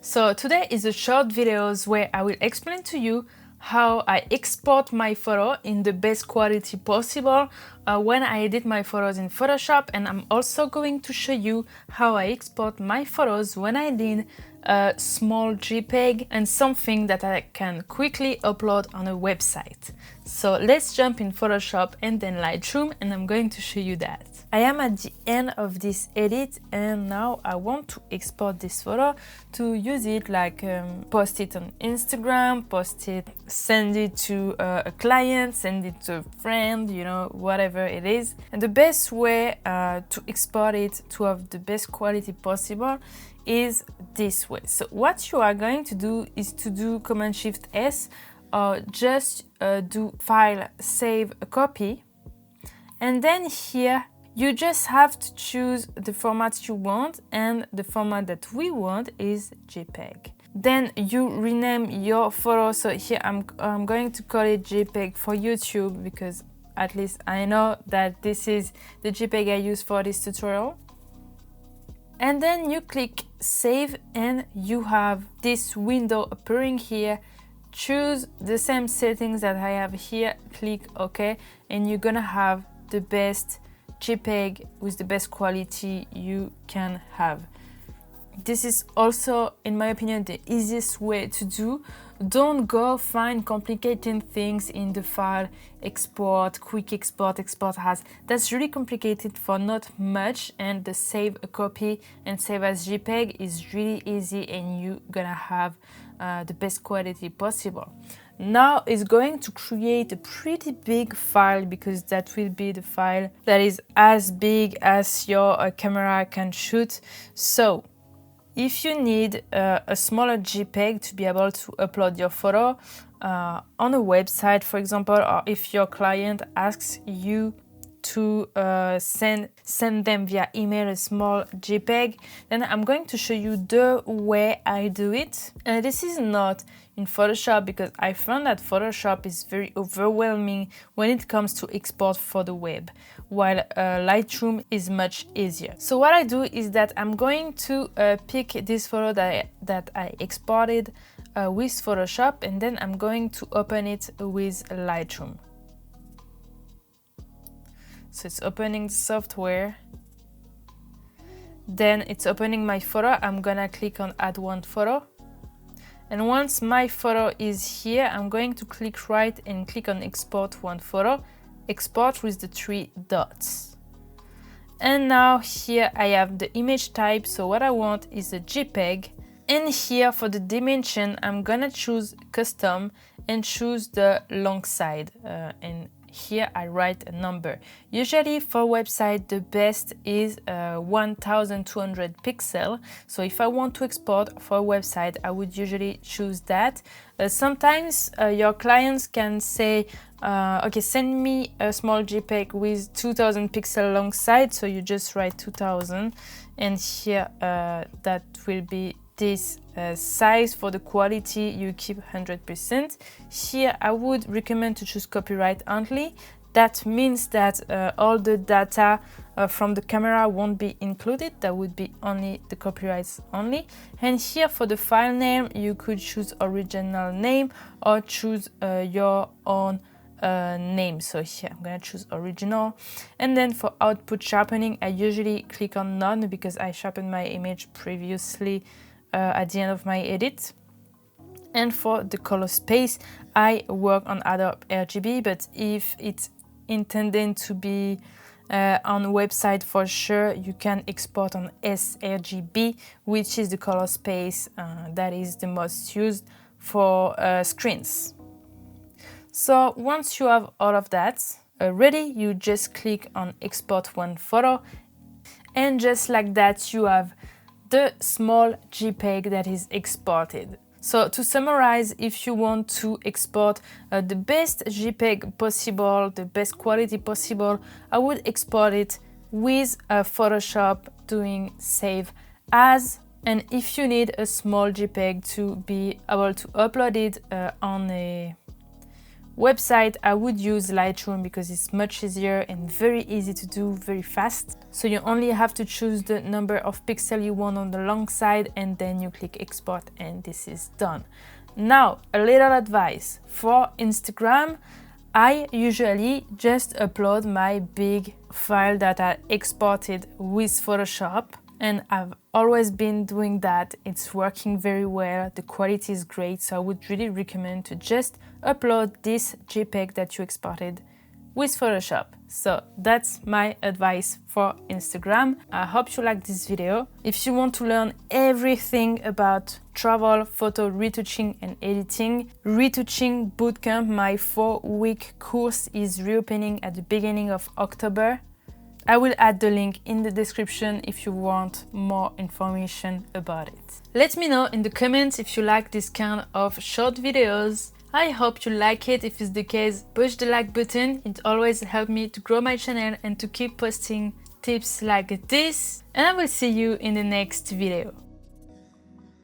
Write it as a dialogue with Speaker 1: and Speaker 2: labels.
Speaker 1: So today is a short videos where I will explain to you how I export my photo in the best quality possible when I edit my photos in Photoshop, and I'm also going to show you how I export my photos when I need a small JPEG and something that I can quickly upload on a website. So let's jump in Photoshop and then Lightroom, and I'm going to show you that. I am at the end of this edit and now I want to export this photo to use it like post it on Instagram, post it, send it to a client, send it to a friend, you know, whatever it is. And the best way to export it to have the best quality possible is this way. So what you are going to do is to do Command Shift S or just do File, Save a Copy, and then here you just have to choose the format you want, and the format that we want is JPEG. Then you rename your photo. So here I'm going to call it JPEG for YouTube because at least I know that this is the JPEG I use for this tutorial. And then you click Save and you have this window appearing here. Choose the same settings that I have here, click OK, and you're gonna have the best JPEG with the best quality you can have. This is also, in my opinion, the easiest way to do. Don't go find complicated things in the file export, quick export, export as. That's really complicated for not much, and the save a copy and save as JPEG is really easy and you're gonna have the best quality possible. Now it's going to create a pretty big file because that will be the file that is as big as your camera can shoot. So if you need a smaller JPEG to be able to upload your photo on a website, for example, or if your client asks you to send them via email a small JPEG, then I'm going to show you the way I do it. This is not in Photoshop because I found that Photoshop is very overwhelming when it comes to export for the web, while Lightroom is much easier. So what I do is that I'm going to pick this photo that I exported with Photoshop, and then I'm going to open it with Lightroom. So it's opening the software, then it's opening my photo. I'm gonna click on add one photo, and once my photo is here, I'm going to click right and click on export one photo, export with the three dots. And now here I have the image type, so what I want is a JPEG, and here for the dimension I'm gonna choose custom and choose the long side, and here I write a number. Usually for website the best is 1200 pixel. So if I want to export for a website, I would usually choose that. Sometimes your clients can say, okay, send me a small JPEG with 2000 pixel long side. So you just write 2000, and here that will be this size. For the quality you keep 100%. Here I would recommend to choose copyright only. That means that all the data from the camera won't be included. That would be only the copyrights only. And here for the file name you could choose original name or choose your own name. So here I'm gonna choose original. And then for output sharpening I usually click on none because I sharpened my image previously at the end of my edit. And for the color space I work on Adobe RGB, but if it's intended to be on a website, for sure you can export on sRGB, which is the color space that is the most used for screens. So once you have all of that ready, you just click on export one photo, and just like that you have the small JPEG that is exported. So to summarize, if you want to export the best JPEG possible, the best quality possible, I would export it with Photoshop doing save as. And if you need a small JPEG to be able to upload it on a website, I would use Lightroom because it's much easier and very easy to do, very fast. So you only have to choose the number of pixels you want on the long side and then you click export and this is done. Now, a little advice for Instagram. I usually just upload my big file that I exported with Photoshop, and I've always been doing that. It's working very well, the quality is great, so I would really recommend to just upload this JPEG that you exported with Photoshop. So that's my advice for Instagram. I hope you like this video. If you want to learn everything about travel, photo retouching and editing, Retouching Bootcamp, my 4-week course, is reopening at the beginning of October. I will add the link in the description if you want more information about it. Let me know in the comments if you like this kind of short videos. I hope you like it. If it's the case, push the like button. It always helps me to grow my channel and to keep posting tips like this. And I will see you in the next video.